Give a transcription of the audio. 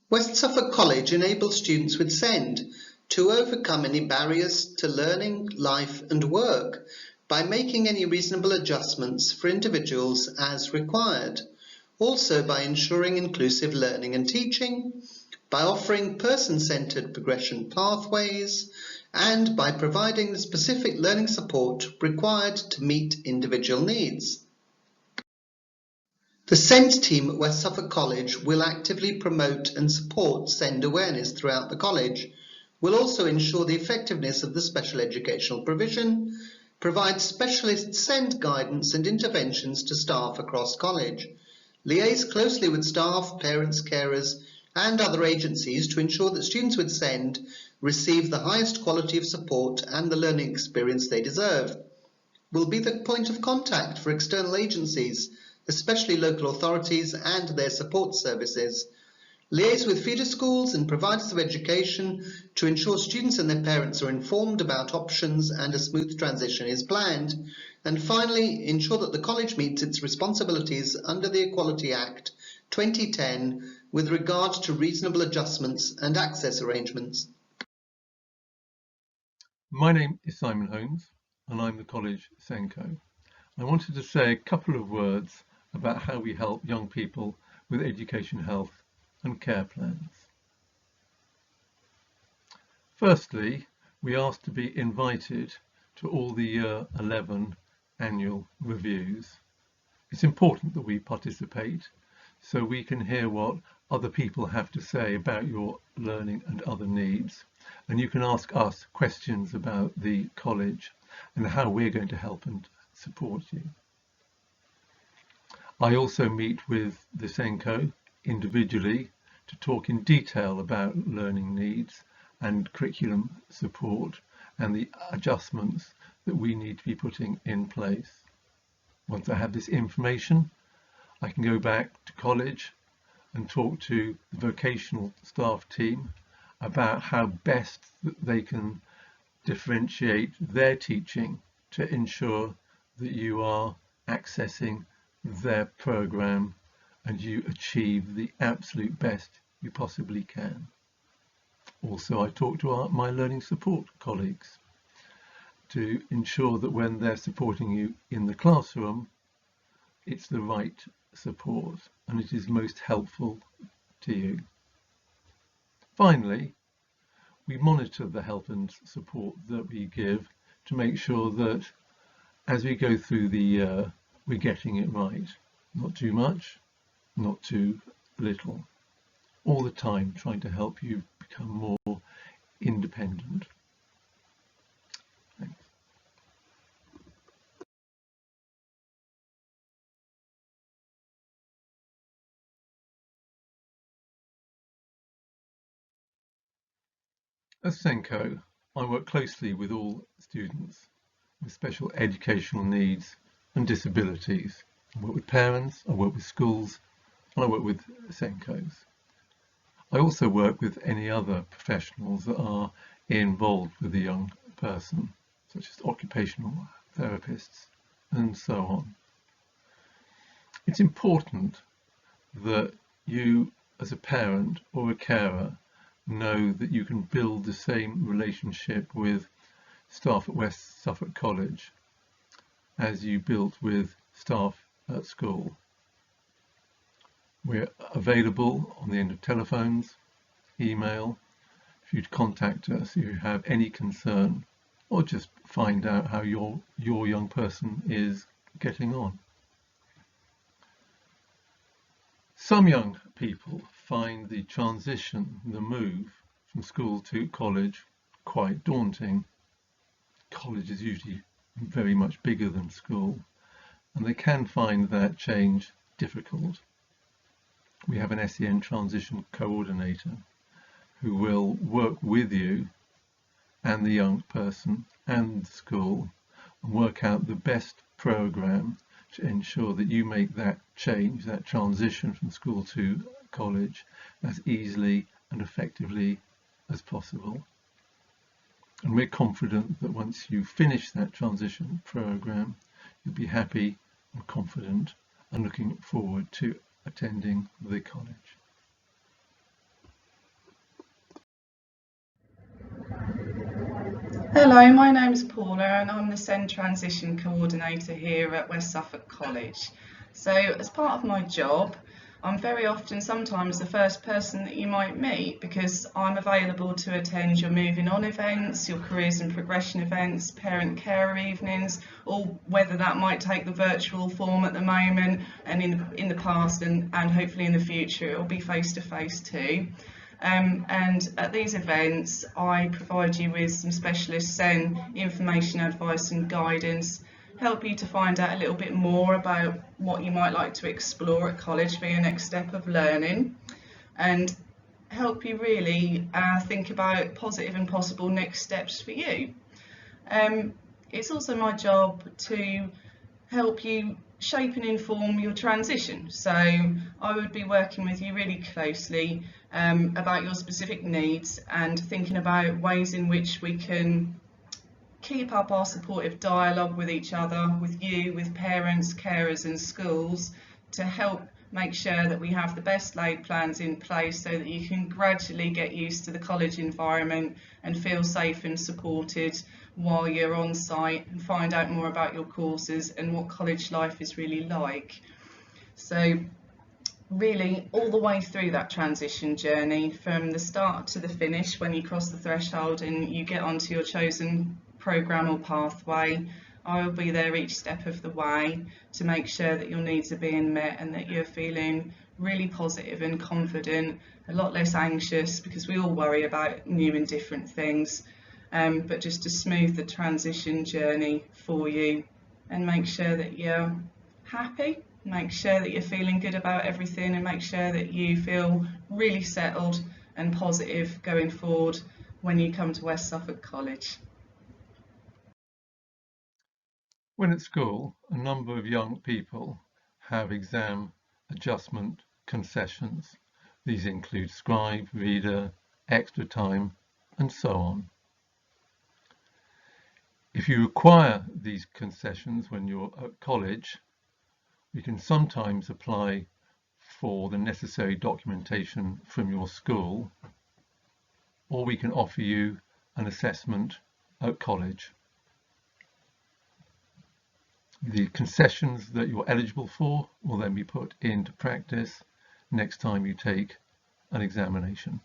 West Suffolk College enables students with SEND to overcome any barriers to learning, life and work by making any reasonable adjustments for individuals as required. Also by ensuring inclusive learning and teaching, by offering person-centred progression pathways, and by providing the specific learning support required to meet individual needs. The SEND team at West Suffolk College will actively promote and support SEND awareness throughout the college, will also ensure the effectiveness of the special educational provision, provide specialist SEND guidance and interventions to staff across college, liaise closely with staff, parents, carers and other agencies to ensure that students with SEND receive the highest quality of support and the learning experience they deserve, will be the point of contact for external agencies, especially local authorities and their support services, liaise with feeder schools and providers of education to ensure students and their parents are informed about options and a smooth transition is planned, and finally ensure that the college meets its responsibilities under the Equality Act 2010 with regard to reasonable adjustments and access arrangements. My name is Simon Holmes and I'm the college SENCO. I wanted to say a couple of words about how we help young people with education, health and care plans. Firstly, we ask to be invited to all the Year 11 annual reviews. It's important that we participate so we can hear what other people have to say about your learning and other needs, and you can ask us questions about the college and how we're going to help and support you. I also meet with the SENCO individually to talk in detail about learning needs and curriculum support and the adjustments that we need to be putting in place. Once I have this information, I can go back to college and talk to the vocational staff team about how best they can differentiate their teaching to ensure that you are accessing their program and you achieve the absolute best you possibly can. Also, I talk to my learning support colleagues to ensure that when they're supporting you in the classroom, it's the right support and it is most helpful to you. Finally, we monitor the help and support that we give to make sure that as we go through the year, we're getting it right. Not too much, not too little. All the time trying to help you become more independent. Thanks. As SENCO, I work closely with all students with special educational needs and disabilities. I work with parents, I work with schools, and I work with SENCOs. I also work with any other professionals that are involved with the young person, such as occupational therapists and so on. It's important that you, as a parent or a carer, know that you can build the same relationship with staff at West Suffolk College as you built with staff at school. We're available on the end of telephones, email, if you'd contact us if you have any concern or just find out how your young person is getting on. Some young people find the transition, the move from school to college, quite daunting. College is usually very much bigger than school, and they can find that change difficult. We have an SEN transition coordinator who will work with you and the young person and the school and work out the best program to ensure that you make that change, that transition from school to college as easily and effectively as possible. And we're confident that once you finish that transition program, you'll be happy and confident and looking forward to attending the college. Hello, my name's Paula and I'm the SEND Transition Coordinator here at West Suffolk College. So as part of my job, I'm very often sometimes the first person that you might meet because I'm available to attend your moving on events, your careers and progression events, parent carer evenings, or whether that might take the virtual form at the moment and in the past and hopefully in the future it will be face to face too. And at these events I provide you with some specialist SEN information, advice and guidance, help you to find out a little bit more about what you might like to explore at college for your next step of learning, and help you really think about positive and possible next steps for you. It's also my job to help you shape and inform your transition. So I would be working with you really closely about your specific needs and thinking about ways in which we can keep up our supportive dialogue with each other, with you, with parents, carers and schools, to help make sure that we have the best laid plans in place so that you can gradually get used to the college environment and feel safe and supported while you're on site and find out more about your courses and what college life is really like. So really all the way through that transition journey, from the start to the finish, when you cross the threshold and you get onto your chosen programme or pathway, I will be there each step of the way to make sure that your needs are being met and that you're feeling really positive and confident, a lot less anxious, because we all worry about new and different things, but just to smooth the transition journey for you and make sure that you're happy, make sure that you're feeling good about everything, and make sure that you feel really settled and positive going forward when you come to West Suffolk College. When at school, a number of young people have exam adjustment concessions. These include scribe, reader, extra time, and so on. If you require these concessions when you're at college, you can sometimes apply for the necessary documentation from your school, or we can offer you an assessment at college. The concessions that you're eligible for will then be put into practice next time you take an examination.